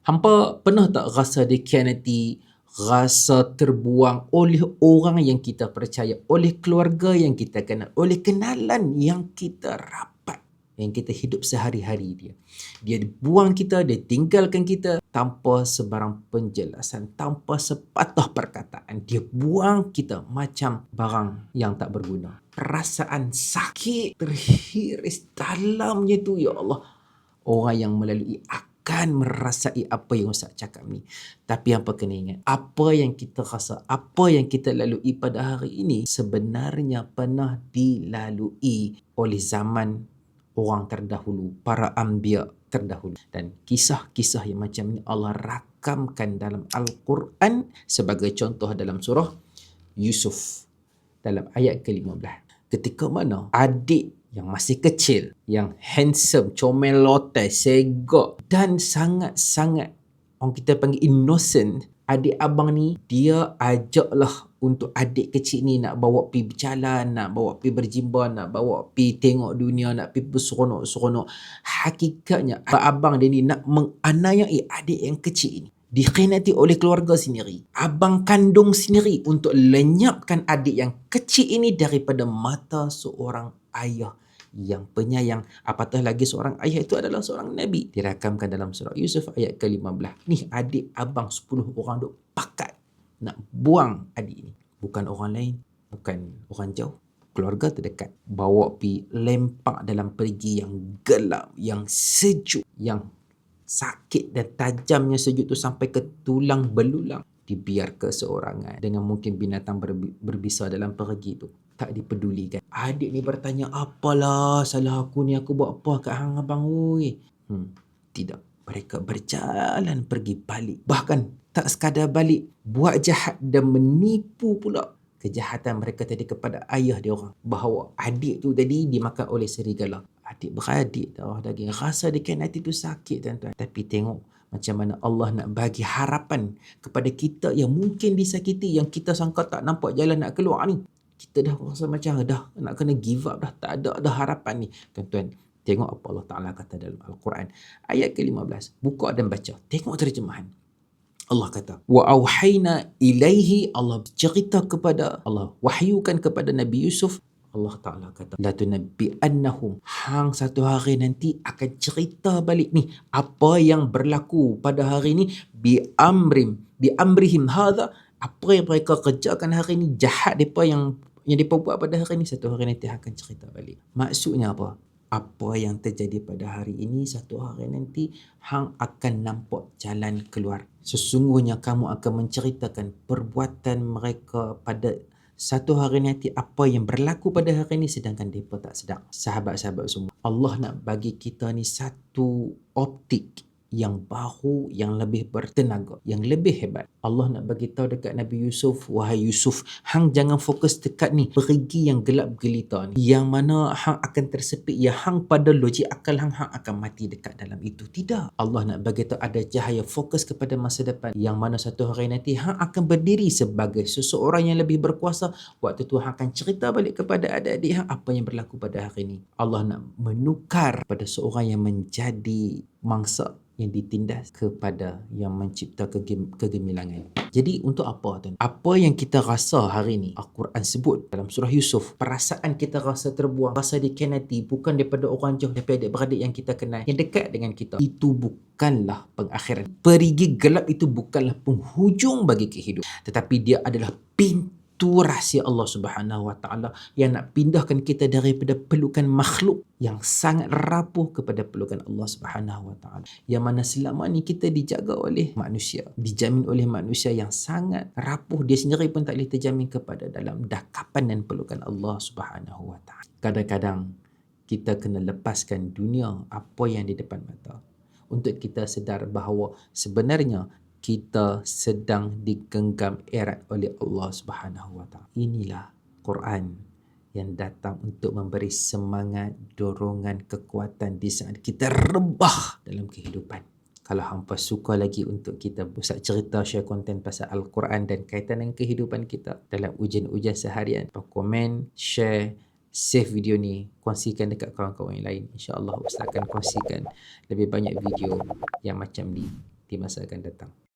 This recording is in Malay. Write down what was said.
Hampa pernah tak rasa dikhianati, rasa terbuang oleh orang yang kita percaya, oleh keluarga yang kita kenal, oleh kenalan yang kita rapat, yang kita hidup sehari-hari dia. Dia buang kita, dia tinggalkan kita tanpa sebarang penjelasan, tanpa sepatah perkataan. Dia buang kita macam barang yang tak berguna. Perasaan sakit terhiris dalamnya tu, ya Allah. Orang yang melalui akan merasai apa yang Ustaz cakap ni. Tapi apa kena ingat, apa yang kita rasa, apa yang kita lalui pada hari ini sebenarnya pernah dilalui oleh zaman orang terdahulu, para anbiya terdahulu. Dan kisah-kisah yang macam ni Allah rakamkan dalam Al-Quran sebagai contoh dalam surah Yusuf dalam ayat ke-15. Ketika mana adik yang masih kecil, yang handsome, comel lotai, segak dan sangat-sangat orang kita panggil innocent, adik abang ni dia ajaklah untuk adik kecil ni nak bawa pergi berjalan, nak bawa pergi berjimba, nak bawa pergi tengok dunia, nak pergi berseronok-seronok. Hakikatnya abang dia ni nak menganiayai adik yang kecil ini, dikhianati oleh keluarga sendiri, abang kandung sendiri, untuk lenyapkan adik yang kecil ini daripada mata seorang ayah yang penyayang. Apatah lagi seorang ayah itu adalah seorang Nabi. Dirakamkan dalam surah Yusuf ayat ke-15. Ni adik abang 10 orang duk pakat nak buang adik ni. Bukan orang lain, bukan orang jauh, keluarga terdekat. Bawa pergi lempak dalam perigi yang gelap, yang sejuk, yang sakit dan tajamnya sejuk tu sampai ke tulang belulang. Dibiar keseorangan dengan mungkin binatang berbisa dalam perigi tu. Tak dipedulikan. Adik ni bertanya, apalah salah aku ni, aku buat apa kat hang abang oi? Tidak. Mereka berjalan pergi balik. Bahkan tak sekadar balik, buat jahat dan menipu pula. Kejahatan mereka tadi kepada ayah dia orang, bahawa adik tu tadi dimakan oleh serigala. Adik beradik, darah daging. Rasa dikhianati tu sakit, tuan-tuan. Tapi tengok macam mana Allah nak bagi harapan kepada kita yang mungkin disakiti, yang kita sangka tak nampak jalan nak keluar ni. Kita dah rasa macam dah nak kena give up dah, tak ada dah harapan ni. Tuan-tuan, tengok apa Allah Ta'ala kata dalam Al-Quran. Ayat ke-15, buka dan baca. Tengok terjemahan. Allah kata, wa auhayna ilaihi, Allah cerita kepada, Allah wahyukan kepada Nabi Yusuf. Allah Ta'ala kata, la tunabbi'annahum, hang satu hari nanti akan cerita balik ni apa yang berlaku pada hari ni, bi amrihim hadha, apa yang mereka kerjakan hari ni, jahat mereka yang mereka buat pada hari ni, satu hari nanti akan cerita balik. Maksudnya apa? Apa yang terjadi pada hari ini, satu hari nanti hang akan nampak jalan keluar. Sesungguhnya kamu akan menceritakan perbuatan mereka pada satu hari nanti, apa yang berlaku pada hari ini, sedangkan mereka tak sedar. Sahabat-sahabat semua, Allah nak bagi kita ni satu optik yang baru, yang lebih bertenaga, yang lebih hebat. Allah nak bagi tahu dekat Nabi Yusuf, wahai Yusuf, hang jangan fokus dekat ni perigi yang gelap gelita ni, yang mana hang akan tersepit, ya hang pada logik akal hang akan mati dekat dalam itu. Tidak. Allah nak bagi tahu ada cahaya, fokus kepada masa depan, yang mana satu hari nanti hang akan berdiri sebagai seseorang yang lebih berkuasa. Waktu tu hang akan cerita balik kepada adik-adik hang apa yang berlaku pada hari ini. Allah nak menukar pada seorang yang menjadi mangsa, yang ditindas, kepada yang mencipta kegemilangan. Jadi untuk apa tuan? Apa yang kita rasa hari ni, Al-Quran sebut dalam surah Yusuf, perasaan kita rasa terbuang, rasa dikhianati, bukan daripada orang jauh, daripada adik-beradik yang kita kenal, yang dekat dengan kita. Itu bukanlah pengakhiran. Perigi gelap itu bukanlah penghujung bagi kehidupan, tetapi dia adalah pintu rahsia Allah Subhanahu Wa Taala yang nak pindahkan kita daripada pelukan makhluk yang sangat rapuh kepada pelukan Allah Subhanahu Wa Taala, yang mana selama ni kita dijaga oleh manusia, dijamin oleh manusia yang sangat rapuh. Dia sendiri pun tak boleh terjamin kepada dalam dakapan dan pelukan Allah Subhanahu Wa Taala. Kadang-kadang kita kena lepaskan dunia apa yang di depan mata untuk kita sedar bahawa sebenarnya kita sedang digenggam erat oleh Allah Subhanahu Wa Taala. Inilah Quran yang datang untuk memberi semangat, dorongan, kekuatan di saat kita rebah dalam kehidupan. Kalau hampa suka lagi untuk kita Ustaz cerita, share konten pasal Al-Quran dan kaitan dengan kehidupan kita dalam ujian-ujian seharian, komen, share, save video ni, kongsikan dekat kawan-kawan yang lain. InsyaAllah Ustaz akan kongsikan lebih banyak video yang macam ni di masa akan datang.